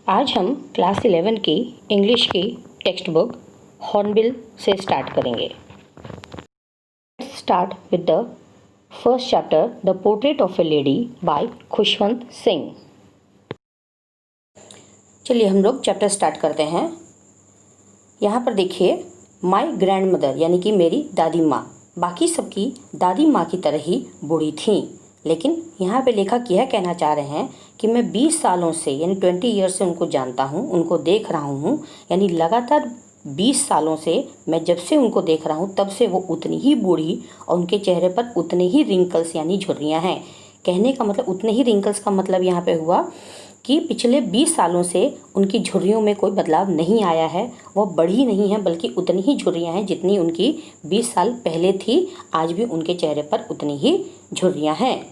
आज हम क्लास 11 की इंग्लिश की टेक्स्ट बुक हॉर्नबिल से स्टार्ट करेंगे। Start with the first chapter, the portrait of a lady by Khushwant Singh. चलिए हम लोग चैप्टर स्टार्ट करते हैं। यहाँ पर देखिए, माई ग्रैंड मदर यानी कि मेरी दादी माँ बाकी सबकी दादी माँ की तरह ही बूढ़ी थीं, लेकिन यहाँ पे लेखक यह कहना चाह रहे हैं कि मैं 20 सालों से यानी 20 ईयर से उनको जानता हूँ, उनको देख रहा हूँ, यानी लगातार 20 सालों से मैं जब से उनको देख रहा हूँ तब से वो उतनी ही बूढ़ी और उनके चेहरे पर उतने ही रिंकल्स यानी झुर्रियाँ हैं। कहने का मतलब उतने ही रिंकल्स का मतलब यहाँ पे हुआ कि पिछले 20 सालों से उनकी झुर्रियों में कोई बदलाव नहीं आया है, वह बढ़ी नहीं है बल्कि उतनी ही झुर्रियाँ हैं जितनी उनकी 20 साल पहले थी। आज भी उनके चेहरे पर उतनी ही झुर्रियाँ हैं।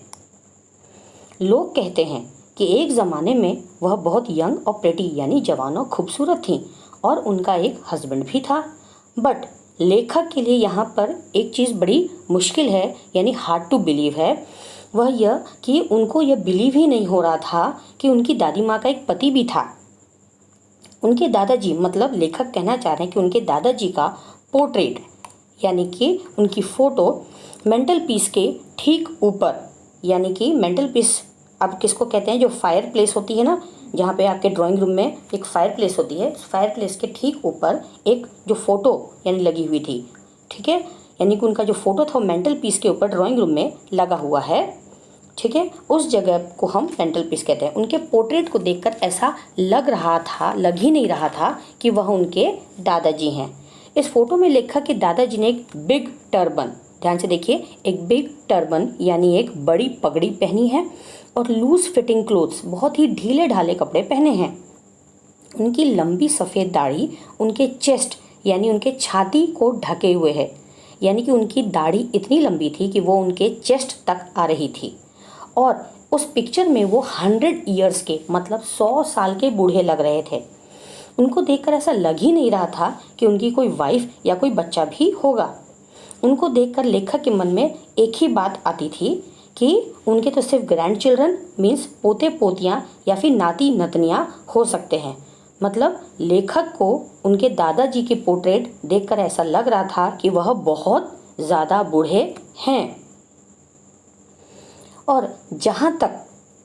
लोग कहते हैं कि एक ज़माने में वह बहुत यंग और प्रेटी यानी जवान और खूबसूरत थीं और उनका एक हस्बैंड भी था। बट लेखक के लिए यहाँ पर एक चीज़ बड़ी मुश्किल है यानी हार्ड टू बिलीव है, वह यह कि उनको यह बिलीव ही नहीं हो रहा था कि उनकी दादी माँ का एक पति भी था। उनके दादाजी, मतलब लेखक कहना चाह रहे हैं कि उनके दादाजी का पोर्ट्रेट यानी कि उनकी फ़ोटो मेंटल पीस के ठीक ऊपर, यानी कि मेंटल पीस अब किसको कहते हैं, जो फायर प्लेस होती है ना, जहाँ पे आपके ड्राइंग रूम में एक फायर प्लेस होती है, फायर प्लेस के ठीक ऊपर एक जो फ़ोटो यानी लगी हुई थी, ठीक है, यानी कि उनका जो फ़ोटो था वो मेंटल पीस के ऊपर ड्राइंग रूम में लगा हुआ है, ठीक है, उस जगह को हम मेंटल पीस कहते हैं। उनके पोर्ट्रेट को देखकर ऐसा लग ही नहीं रहा था कि वह उनके दादाजी हैं। इस फोटो में लेखक के दादाजी ने एक बिग टर्बन, ध्यान से देखिए, एक बिग टर्बन यानी एक बड़ी पगड़ी पहनी है और लूज फिटिंग क्लोथ्स, बहुत ही ढीले ढाले कपड़े पहने हैं। उनकी लंबी सफ़ेद दाढ़ी उनके चेस्ट यानी उनके छाती को ढके हुए है, यानी कि उनकी दाढ़ी इतनी लंबी थी कि वो उनके चेस्ट तक आ रही थी। और उस पिक्चर में वो 100 ईयर्स के, मतलब 100 साल के बूढ़े लग रहे थे। उनको देखकर ऐसा लग ही नहीं रहा था कि उनकी कोई वाइफ या कोई बच्चा भी होगा। उनको देखकर लेखक के मन में एक ही बात आती थी कि उनके तो सिर्फ ग्रैंड चिल्ड्रन मीन्स पोते पोतियाँ या फिर नाती नतनियाँ हो सकते हैं। मतलब लेखक को उनके दादाजी की पोर्ट्रेट देखकर ऐसा लग रहा था कि वह बहुत ज़्यादा बूढ़े हैं। और जहाँ तक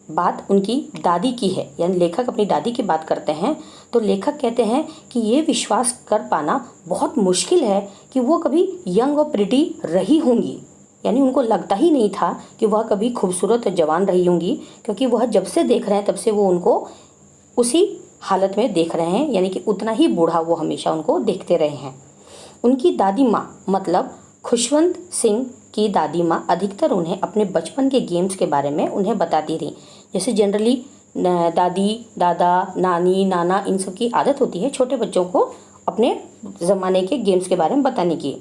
बात उनकी दादी की है, यानी लेखक अपनी दादी की बात करते हैं, तो लेखक कहते हैं कि ये विश्वास कर पाना बहुत मुश्किल है कि वो कभी यंग और प्रिटी रही होंगी, यानी उनको लगता ही नहीं था कि वह कभी खूबसूरत और जवान रही होंगी, क्योंकि वह जब से देख रहे हैं तब से वो उनको उसी हालत में देख रहे हैं, यानी कि उतना ही बूढ़ा वो हमेशा उनको देखते रहे हैं। उनकी दादी माँ मतलब खुशवंत सिंह की दादी माँ अधिकतर उन्हें अपने बचपन के गेम्स के बारे में उन्हें बताती थी। जैसे जनरली दादी, दादा, नानी, नाना, इन सब की आदत होती है छोटे बच्चों को अपने ज़माने के गेम्स के बारे में बताने की।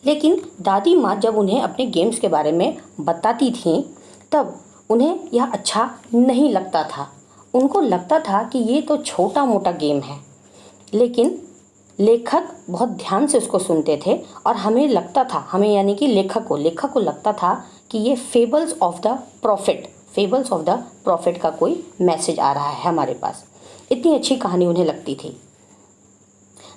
लेकिन दादी माँ जब उन्हें अपने गेम्स के बारे में बताती थीं तब उन्हें यह अच्छा नहीं लगता था। उनको लगता था कि ये तो छोटा मोटा गेम है, लेकिन लेखक बहुत ध्यान से उसको सुनते थे और हमें लगता था, हमें यानी कि लेखक को लगता था कि ये फेबल्स ऑफ द प्रॉफिट का कोई मैसेज आ रहा है हमारे पास। इतनी अच्छी कहानी उन्हें लगती थी।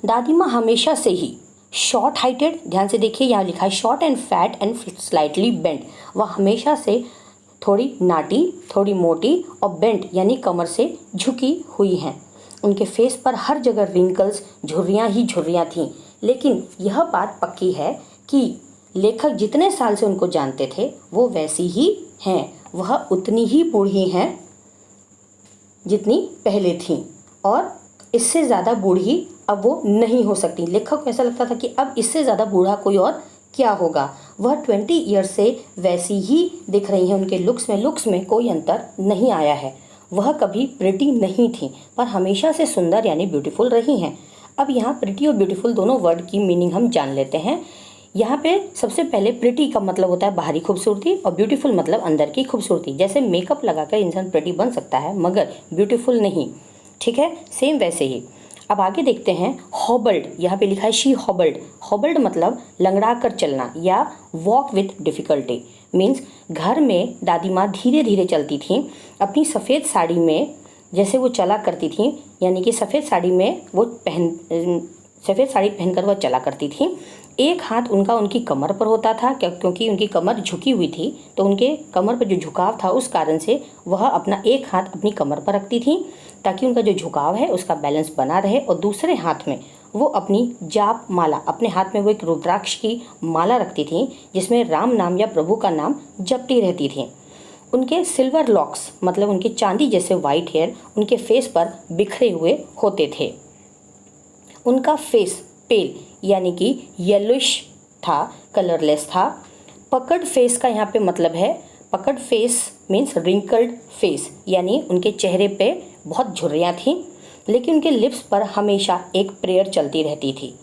दादी माँ हमेशा से ही शॉर्ट हाइटेड, ध्यान से देखिए यहाँ लिखा है short and fat and slightly bent, वह हमेशा से थोड़ी नाटी, थोड़ी मोटी और बेंट यानी कमर से झुकी हुई हैं। उनके फेस पर हर जगह रिंकल्स, झुर्रियाँ ही झुर्रियाँ थीं। लेकिन यह बात पक्की है कि लेखक जितने साल से उनको जानते थे वो वैसी ही हैं, वह उतनी ही बूढ़ी हैं जितनी पहले थीं, और इससे ज़्यादा बूढ़ी अब वो नहीं हो सकती। लेखक को ऐसा लगता था कि अब इससे ज़्यादा बूढ़ा कोई और क्या होगा। वह 20 ईयर्स से वैसी ही दिख रही हैं। उनके लुक्स में कोई अंतर नहीं आया है। वह कभी प्रिटी नहीं थी पर हमेशा से सुंदर यानी ब्यूटीफुल रही हैं। अब यहाँ प्रिटी और ब्यूटीफुल दोनों वर्ड की मीनिंग हम जान लेते हैं। यहाँ पे सबसे पहले प्रिटी का मतलब होता है बाहरी खूबसूरती और ब्यूटीफुल मतलब अंदर की खूबसूरती। जैसे मेकअप लगाकर इंसान प्रिटी बन सकता है मगर ब्यूटीफुल नहीं, ठीक है, सेम वैसे ही अब आगे देखते हैं हॉबल्ड। यहाँ पे लिखा है शी हॉबल्ड। हॉबल्ड मतलब लंगड़ा कर चलना या वॉक विथ डिफ़िकल्टी। मीन्स घर में दादी माँ धीरे धीरे चलती थीं अपनी सफ़ेद साड़ी में, जैसे वो चला करती थीं, यानी कि सफ़ेद साड़ी पहनकर वह चला करती थीं। एक हाथ उनका उनकी कमर पर होता था, क्योंकि उनकी कमर झुकी हुई थी, तो उनके कमर पर जो झुकाव था उस कारण से वह अपना एक हाथ अपनी कमर पर रखती थी ताकि उनका जो झुकाव है उसका बैलेंस बना रहे, और दूसरे हाथ में वो अपनी जाप माला, अपने हाथ में वो एक रुद्राक्ष की माला रखती थी जिसमें राम नाम या प्रभु का नाम जपती रहती थी। उनके सिल्वर लॉक्स मतलब उनके चांदी जैसे वाइट हेयर उनके फेस पर बिखरे हुए होते थे। उनका फेस पेल यानी कि येलोइश था, कलरलेस था। पकड़ फेस का यहाँ पे मतलब है, पकड़ फेस मीन्स रिंकल्ड फेस, यानी उनके चेहरे पे बहुत झुर्रियाँ थीं, लेकिन उनके लिप्स पर हमेशा एक प्रेयर चलती रहती थी।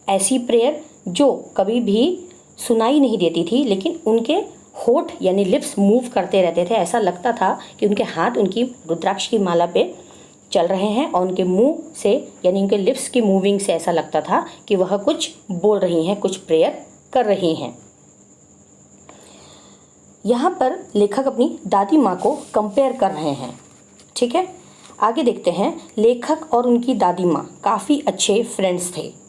ऐसी प्रेयर जो कभी भी सुनाई नहीं देती थी, लेकिन उनके होठ यानी लिप्स मूव करते रहते थे। ऐसा लगता था कि उनके हाथ उनकी रुद्राक्ष की माला पे चल रहे हैं और उनके मुंह से यानी उनके लिप्स की मूविंग से ऐसा लगता था कि वह कुछ बोल रही हैं, कुछ प्रेयर कर रही हैं। यहाँ पर लेखक अपनी दादी माँ को कंपेयर कर रहे हैं। ठीक है, आगे देखते हैं। लेखक और उनकी दादी माँ काफ़ी अच्छे फ्रेंड्स थे।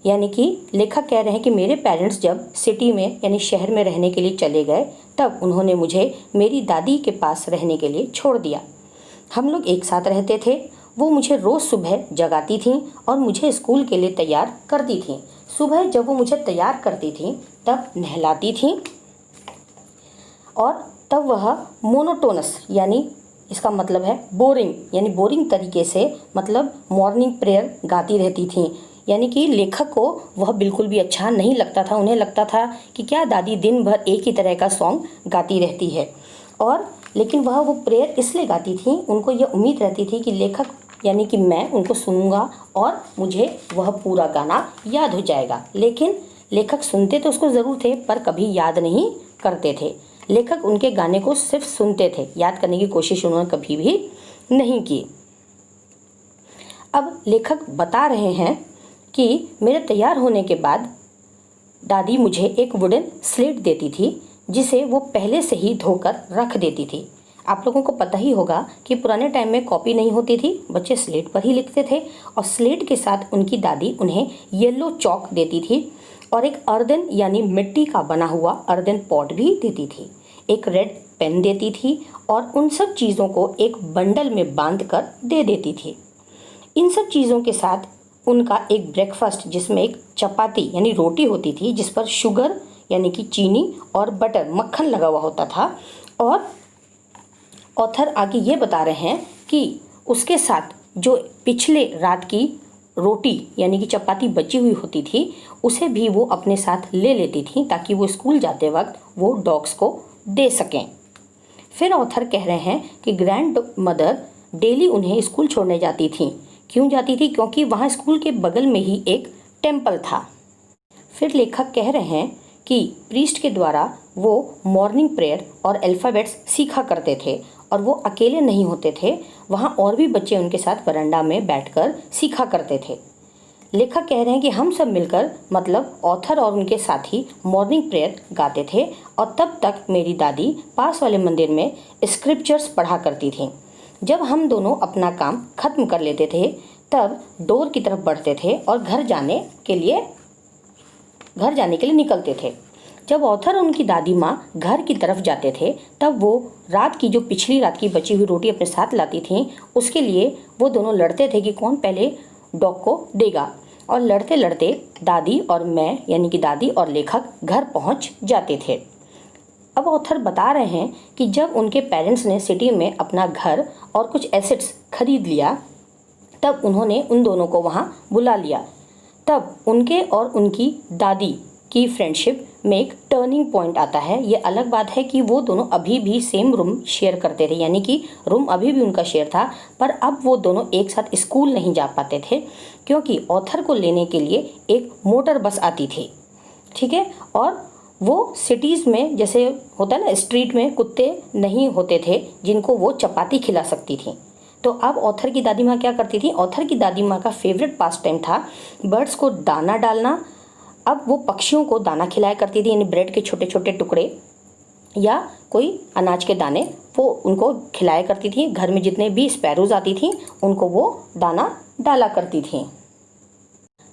यानी कि लेखक कह रहे हैं कि मेरे पेरेंट्स जब सिटी में यानी शहर में रहने के लिए चले गए तब उन्होंने मुझे मेरी दादी के पास रहने के लिए छोड़ दिया। हम लोग एक साथ रहते थे। वो मुझे रोज़ सुबह जगाती थीं और मुझे स्कूल के लिए तैयार करती थीं। सुबह जब वो मुझे तैयार करती थीं तब नहलाती थीं और तब वह मोनोटोनस यानी इसका मतलब है बोरिंग, यानी बोरिंग तरीके से मतलब मॉर्निंग प्रेयर गाती रहती थीं। यानी कि लेखक को वह बिल्कुल भी अच्छा नहीं लगता था। उन्हें लगता था कि क्या दादी दिन भर एक ही तरह का सॉन्ग गाती रहती है, और लेकिन वह वो प्रेयर इसलिए गाती थी, उनको यह उम्मीद रहती थी कि लेखक यानी कि मैं उनको सुनूंगा और मुझे वह पूरा गाना याद हो जाएगा। लेकिन लेखक सुनते तो उसको ज़रूर थे पर कभी याद नहीं करते थे। लेखक उनके गाने को सिर्फ सुनते थे, याद करने की कोशिश उन्होंने कभी भी नहीं की। अब लेखक बता रहे हैं कि मेरे तैयार होने के बाद दादी मुझे एक वुडन स्लेट देती थी जिसे वो पहले से ही धोकर रख देती थी। आप लोगों को पता ही होगा कि पुराने टाइम में कॉपी नहीं होती थी, बच्चे स्लेट पर ही लिखते थे, और स्लेट के साथ उनकी दादी उन्हें येलो चॉक देती थी और एक अर्दन यानी मिट्टी का बना हुआ अर्दन पॉट भी देती थी, एक रेड पेन देती थी और उन सब चीज़ों को एक बंडल में बांध कर दे देती थी। इन सब चीज़ों के साथ उनका एक ब्रेकफास्ट जिसमें एक चपाती यानी रोटी होती थी जिस पर शुगर यानी कि चीनी और बटर मक्खन लगा हुआ होता था। और ऑथर आगे ये बता रहे हैं कि उसके साथ जो पिछले रात की रोटी यानी कि चपाती बची हुई होती थी उसे भी वो अपने साथ ले लेती थी ताकि वो स्कूल जाते वक्त वो डॉग्स को दे सकें। फिर ऑथर कह रहे हैं कि ग्रैंड मदर डेली उन्हें स्कूल छोड़ने जाती थी। क्यों जाती थी? क्योंकि वहाँ स्कूल के बगल में ही एक टेम्पल था। फिर लेखक कह रहे हैं कि प्रीस्ट के द्वारा वो मॉर्निंग प्रेयर और अल्फ़ाबेट्स सीखा करते थे और वो अकेले नहीं होते थे, वहाँ और भी बच्चे उनके साथ वरांडा में बैठकर सीखा करते थे। लेखक कह रहे हैं कि हम सब मिलकर मतलब ऑथर और उनके साथी मॉर्निंग प्रेयर गाते थे और तब तक मेरी दादी पास वाले मंदिर में स्क्रिप्चर्स पढ़ा करती थी। जब हम दोनों अपना काम खत्म कर लेते थे तब डोर की तरफ बढ़ते थे और घर जाने के लिए निकलते थे। जब ऑथर और उनकी दादी माँ घर की तरफ जाते थे तब वो रात की जो पिछली रात की बची हुई रोटी अपने साथ लाती थीं, उसके लिए वो दोनों लड़ते थे कि कौन पहले डॉग को देगा, और लड़ते लड़ते दादी और मैं यानी कि दादी और लेखक घर पहुँच जाते थे। अब ऑथर बता रहे हैं कि जब उनके पेरेंट्स ने सिटी में अपना घर और कुछ एसेट्स खरीद लिया तब उन्होंने उन दोनों को वहाँ बुला लिया। तब उनके और उनकी दादी की फ्रेंडशिप में एक टर्निंग पॉइंट आता है। ये अलग बात है कि वो दोनों अभी भी सेम रूम शेयर करते थे, यानी कि रूम अभी भी उनका शेयर था, पर अब वो दोनों एक साथ स्कूल नहीं जा पाते थे क्योंकि ऑथर को लेने के लिए एक मोटर बस आती थी। ठीक है, और वो सिटीज़ में जैसे होता है ना, स्ट्रीट में कुत्ते नहीं होते थे जिनको वो चपाती खिला सकती थी, तो अब ऑथर की दादी माँ क्या करती थी, ऑथर की दादी माँ का फेवरेट पास टाइम था बर्ड्स को दाना डालना। अब वो पक्षियों को दाना खिलाया करती थी, यानी ब्रेड के छोटे छोटे टुकड़े या कोई अनाज के दाने वो उनको खिलाया करती थी। घर में जितने भी स्पैरोज आती थी उनको वो दाना डाला करती थी।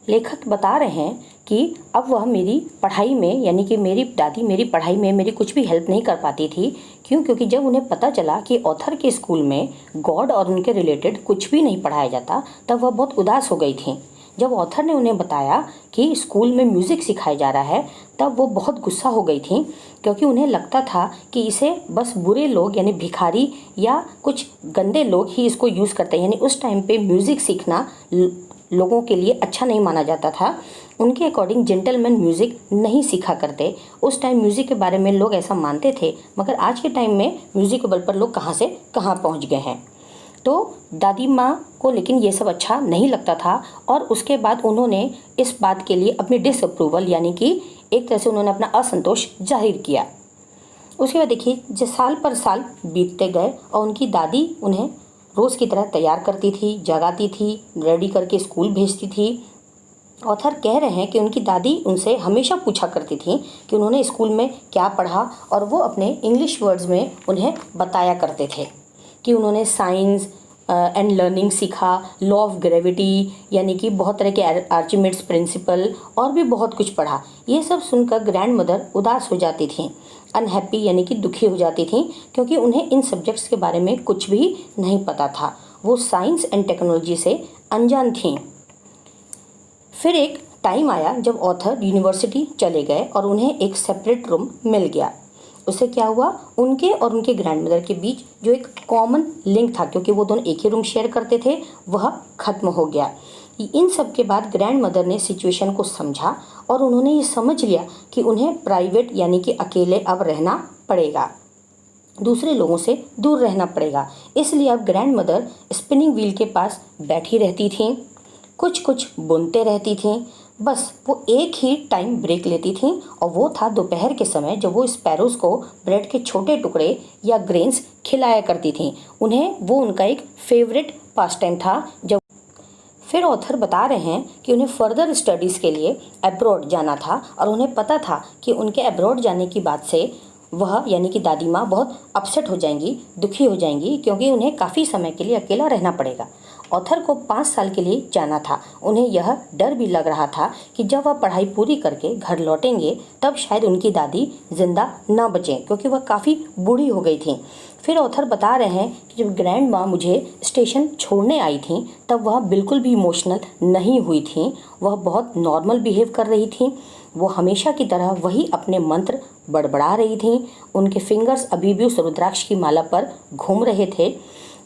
लेखक बता रहे हैं कि अब वह मेरी पढ़ाई में, यानी कि मेरी दादी मेरी पढ़ाई में मेरी कुछ भी हेल्प नहीं कर पाती थी। क्यों? क्योंकि जब उन्हें पता चला कि ऑथर के स्कूल में गॉड और उनके रिलेटेड कुछ भी नहीं पढ़ाया जाता, तब वह बहुत उदास हो गई थी। जब ऑथर ने उन्हें बताया कि स्कूल में म्यूज़िक सिखाया जा रहा है, तब वो बहुत गुस्सा हो गई थी, क्योंकि उन्हें लगता था कि इसे बस बुरे लोग यानी भिखारी या कुछ गंदे लोग ही इसको यूज़ करते हैं। यानी उस टाइम पे म्यूज़िक सीखना लोगों के लिए अच्छा नहीं माना जाता था। उनके अकॉर्डिंग जेंटलमैन म्यूज़िक नहीं सीखा करते। उस टाइम म्यूज़िक के बारे में लोग ऐसा मानते थे, मगर आज के टाइम में म्यूज़िक के बल पर लोग कहाँ से कहाँ पहुँच गए हैं। तो दादी माँ को लेकिन ये सब अच्छा नहीं लगता था, और उसके बाद उन्होंने इस बात के लिए अपनी डिसअप्रूवल, यानी कि एक तरह से उन्होंने अपना असंतोष जाहिर किया। उसके बाद देखिए, जो साल पर साल बीतते गए और उनकी दादी उन्हें रोज़ की तरह तैयार करती थी, जगाती थी, रेडी करके स्कूल भेजती थी। ऑथर कह रहे हैं कि उनकी दादी उनसे हमेशा पूछा करती थी कि उन्होंने स्कूल में क्या पढ़ा, और वो अपने इंग्लिश वर्ड्स में उन्हें बताया करते थे कि उन्होंने साइंस एंड लर्निंग सीखा, लॉ ऑफ ग्रेविटी, यानी कि बहुत तरह के आर्चिमेड्स प्रिंसिपल और भी बहुत कुछ पढ़ा। ये सब सुनकर ग्रैंड मदर उदास हो जाती थी, अनहैप्पी यानी कि दुखी हो जाती थी, क्योंकि उन्हें इन सब्जेक्ट्स के बारे में कुछ भी नहीं पता था। वो साइंस एंड टेक्नोलॉजी से अनजान थीं। फिर एक टाइम आया जब ऑथर यूनिवर्सिटी चले गए और उन्हें एक सेपरेट रूम मिल गया। उससे क्या हुआ, उनके और उनके ग्रैंडमदर के बीच जो एक कॉमन लिंक था, क्योंकि वो दोनों एक ही रूम शेयर करते थे, वह खत्म हो गया। इन सब के बाद ग्रैंड मदर ने सिचुएशन को समझा और उन्होंने ये समझ लिया कि उन्हें प्राइवेट यानी कि अकेले अब रहना पड़ेगा, दूसरे लोगों से दूर रहना पड़ेगा। इसलिए अब ग्रैंड मदर स्पिनिंग व्हील के पास बैठी रहती थीं, कुछ कुछ बुनते रहती थीं। बस वो एक ही टाइम ब्रेक लेती थीं, और वो था दोपहर के समय, जब वो स्पैरोज़ को ब्रेड के छोटे टुकड़े या ग्रेन्स खिलाया करती थीं। उन्हें वो उनका एक फेवरेट पास टाइम था। जब फिर ऑथर बता रहे हैं कि उन्हें फर्दर स्टडीज़ के लिए अब्रॉड जाना था, और उन्हें पता था कि उनके अब्रॉड जाने की बात से वह यानी कि दादी माँ बहुत अपसेट हो जाएंगी, दुखी हो जाएंगी, क्योंकि उन्हें काफ़ी समय के लिए अकेला रहना पड़ेगा। ऑथर को 5 साल के लिए जाना था। उन्हें यह डर भी लग रहा था कि जब वह पढ़ाई पूरी करके घर लौटेंगे तब शायद उनकी दादी जिंदा न बचें, क्योंकि वह काफ़ी बूढ़ी हो गई थी। फिर ऑथर बता रहे हैं कि जब ग्रैंड माँ मुझे स्टेशन छोड़ने आई थी तब वह बिल्कुल भी इमोशनल नहीं हुई थी, वह बहुत नॉर्मल बिहेव कर रही थी। वो हमेशा की तरह वही अपने मंत्र बड़बड़ा रही थीं। उनके फिंगर्स अभी भी उस रुद्राक्ष की माला पर घूम रहे थे।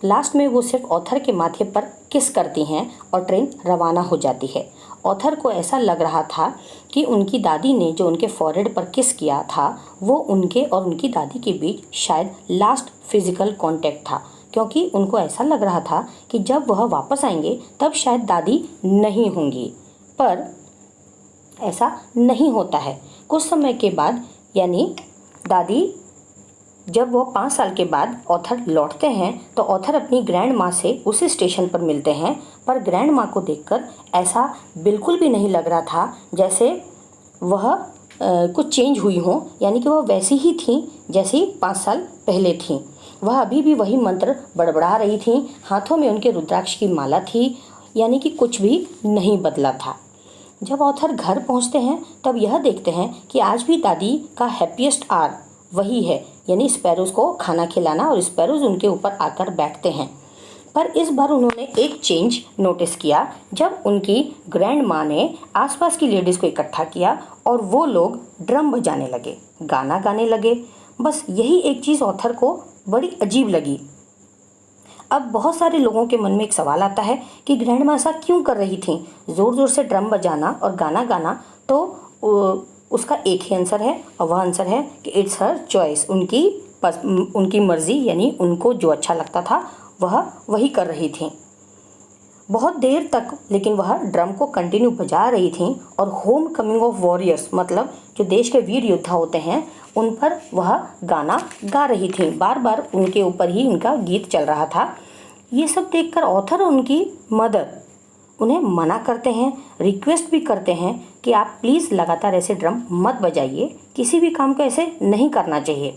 लास्ट में वो सिर्फ ऑथर के माथे पर किस करती हैं और ट्रेन रवाना हो जाती है। ऑथर को ऐसा लग रहा था कि उनकी दादी ने जो उनके फॉरहेड पर किस किया था वो उनके और उनकी दादी के बीच शायद लास्ट फिजिकल कांटेक्ट था, क्योंकि उनको ऐसा लग रहा था कि जब वह वापस आएंगे तब शायद दादी नहीं होंगी। पर ऐसा नहीं होता है। कुछ समय के बाद, यानी दादी जब वो 5 साल के बाद ऑथर लौटते हैं तो ऑथर अपनी ग्रैंड माँ से उसी स्टेशन पर मिलते हैं, पर ग्रैंड माँ को देखकर ऐसा बिल्कुल भी नहीं लग रहा था जैसे वह कुछ चेंज हुई हों, यानी कि वह वैसी ही थी जैसी 5 साल पहले थी। वह अभी भी वही मंत्र बड़बड़ा रही थी, हाथों में उनके रुद्राक्ष की माला थी, यानी कि कुछ भी नहीं बदला था। जब ऑथर घर पहुंचते हैं तब यह देखते हैं कि आज भी दादी का हैप्पीएस्ट आवर वही है, यानी स्पैरोज़ को खाना खिलाना, और स्पैरोज़ उनके ऊपर आकर बैठते हैं। पर इस बार उन्होंने एक चेंज नोटिस किया जब उनकी ग्रैंड माँ ने आसपास की लेडीज़ को इकट्ठा किया और वो लोग ड्रम बजाने लगे, गाना गाने लगे। बस यही एक चीज़ ऑथर को बड़ी अजीब लगी। अब बहुत सारे लोगों के मन में एक सवाल आता है कि ग्रैंड माँ ऐसा क्यों कर रही थी, ज़ोर ज़ोर से ड्रम बजाना और गाना गाना। तो उसका एक ही आंसर है, और वह आंसर है कि इट्स हर चॉइस, उनकी मर्ज़ी, यानी उनको जो अच्छा लगता था वह वही कर रही थी। बहुत देर तक लेकिन वह ड्रम को कंटिन्यू बजा रही थी, और होम कमिंग ऑफ वॉरियर्स, मतलब जो देश के वीर योद्धा होते हैं उन पर वह गाना गा रही थी। बार बार उनके ऊपर ही उनका गीत चल रहा था। ये सब देखकर ऑथर और उनकी मदर उन्हें मना करते हैं, रिक्वेस्ट भी करते हैं कि आप प्लीज़ लगातार ऐसे ड्रम मत बजाइए, किसी भी काम को ऐसे नहीं करना चाहिए।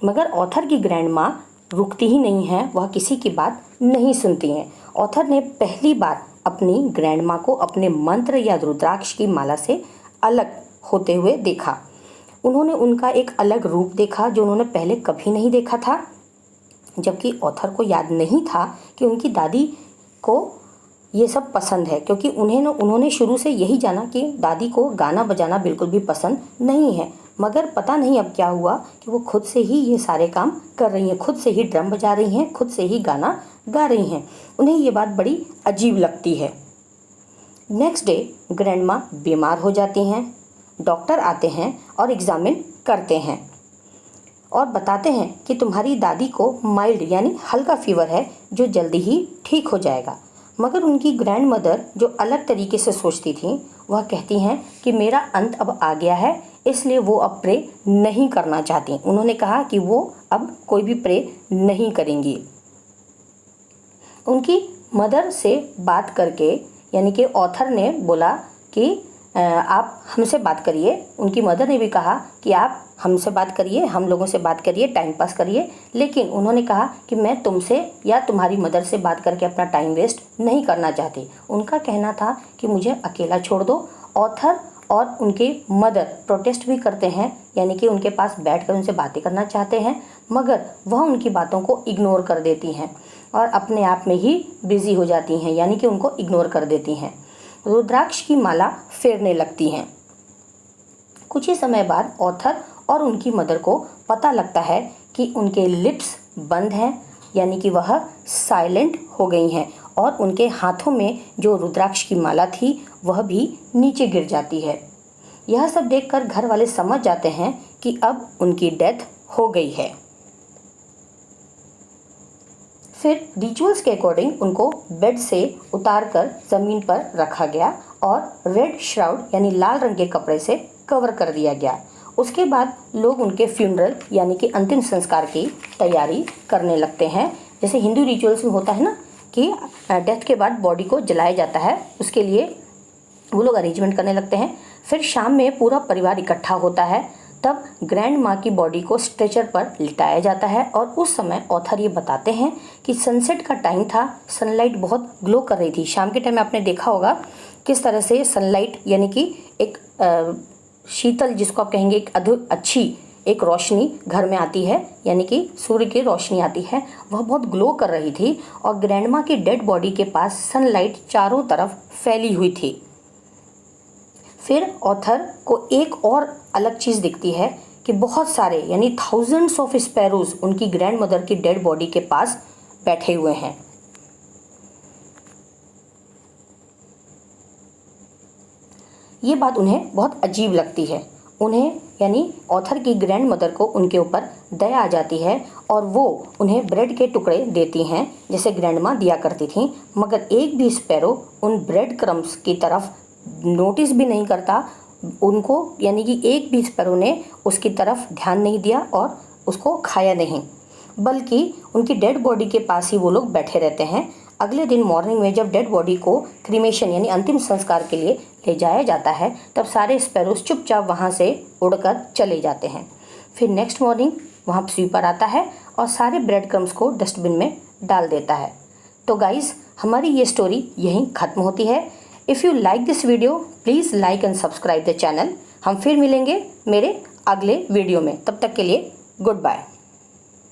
मगर ऑथर की ग्रैंड माँ रुकती ही नहीं है, वह किसी की बात नहीं सुनती हैं। ऑथर ने पहली बार अपनी ग्रैंड माँ को अपने मंत्र या रुद्राक्ष की माला से अलग होते हुए देखा। उन्होंने उनका एक अलग रूप देखा जो उन्होंने पहले कभी नहीं देखा था, जबकि ऑथर को याद नहीं था कि उनकी दादी को ये सब पसंद है, क्योंकि उन्होंने शुरू से यही जाना कि दादी को गाना बजाना बिल्कुल भी पसंद नहीं है। मगर पता नहीं अब क्या हुआ कि वो खुद से ही ये सारे काम कर रही हैं, खुद से ही ड्रम बजा रही हैं, खुद से ही गाना गा रही हैं। उन्हें ये बात बड़ी अजीब लगती है। नेक्स्ट डे ग्रैंड माँ बीमार हो जाती हैं। डॉक्टर आते हैं और एग्ज़ामिन करते हैं और बताते हैं कि तुम्हारी दादी को माइल्ड यानी हल्का फीवर है जो जल्दी ही ठीक हो जाएगा। मगर उनकी ग्रैंड मदर जो अलग तरीके से सोचती थी, वह कहती हैं कि मेरा अंत अब आ गया है, इसलिए वो अब प्रे नहीं करना चाहती। उन्होंने कहा कि वो अब कोई भी प्रे नहीं करेंगी। उनकी मदर से बात करके यानी कि ऑथर ने बोला कि आप हमसे बात करिए। उनकी मदर ने भी कहा कि आप हमसे बात करिए, हम लोगों से बात करिए, टाइम पास करिए। लेकिन उन्होंने कहा कि मैं तुमसे या तुम्हारी मदर से बात करके अपना टाइम वेस्ट नहीं करना चाहती। उनका कहना था कि मुझे अकेला छोड़ दो। ऑथर और उनके मदर प्रोटेस्ट भी करते हैं, यानी कि उनके पास बैठकर उनसे बातें करना चाहते हैं, मगर वह उनकी बातों को इग्नोर कर देती हैं और अपने आप में ही बिजी हो जाती हैं, यानी कि उनको इग्नोर कर देती हैं। रुद्राक्ष की माला फेरने लगती हैं। कुछ ही समय बाद ऑथर और उनकी मदर को पता लगता है कि उनके लिप्स बंद हैं, यानी कि वह साइलेंट हो गई हैं और उनके हाथों में जो रुद्राक्ष की माला थी वह भी नीचे गिर जाती है। यह सब देखकर घर वाले समझ जाते हैं कि अब उनकी डेथ हो गई है। फिर रिचुअल्स के अकॉर्डिंग उनको बेड से उतारकर ज़मीन पर रखा गया और रेड श्राउड यानी लाल रंग के कपड़े से कवर कर दिया गया। उसके बाद लोग उनके फ्यूनरल यानी कि अंतिम संस्कार की तैयारी करने लगते हैं। जैसे हिंदू रिचुअल्स में होता है ना कि डेथ के बाद बॉडी को जलाया जाता है, उसके लिए वो लोग अरेंजमेंट करने लगते हैं। फिर शाम में पूरा परिवार इकट्ठा होता है, तब ग्रैंड माँ की बॉडी को स्ट्रेचर पर लिटाया जाता है और उस समय ऑथर ये बताते हैं कि सनसेट का टाइम था, सनलाइट बहुत ग्लो कर रही थी। शाम के टाइम में आपने देखा होगा किस तरह से सनलाइट यानी कि एक शीतल, जिसको आप कहेंगे एक अच्छी एक रोशनी घर में आती है, यानी कि सूर्य की रोशनी आती है, वह बहुत ग्लो कर रही थी और ग्रैंड माँ की डेड बॉडी के पास सनलाइट चारों तरफ फैली हुई थी। फिर ऑथर को एक और अलग चीज़ दिखती है कि बहुत सारे यानी थाउजेंड्स ऑफ स्पैरोज उनकी ग्रैंड मदर की डेड बॉडी के पास बैठे हुए हैं। ये बात उन्हें बहुत अजीब लगती है। उन्हें यानी ऑथर की ग्रैंड मदर को उनके ऊपर दया आ जाती है और वो उन्हें ब्रेड के टुकड़े देती हैं जैसे ग्रैंड माँ दिया करती थी, मगर एक भी स्पैरो उन ब्रेड क्रम्स की तरफ नोटिस भी नहीं करता उनको, यानी कि एक भी स्पैरो ने उसकी तरफ ध्यान नहीं दिया और उसको खाया नहीं, बल्कि उनकी डेड बॉडी के पास ही वो लोग बैठे रहते हैं। अगले दिन मॉर्निंग में जब डेड बॉडी को क्रीमेशन यानी अंतिम संस्कार के लिए ले जाया जाता है, तब सारे स्पैरोज चुपचाप वहाँ से उड़कर चले जाते हैं। फिर नेक्स्ट मॉर्निंग वहाँ स्वीपर आता है और सारे ब्रेड क्रम्स को डस्टबिन में डाल देता है। तो गाइज़, हमारी ये स्टोरी यहीं ख़त्म होती है। If you like this video please like and subscribe the channel. हम फिर मिलेंगे मेरे अगले वीडियो में, तब तक के लिए गुड बाय।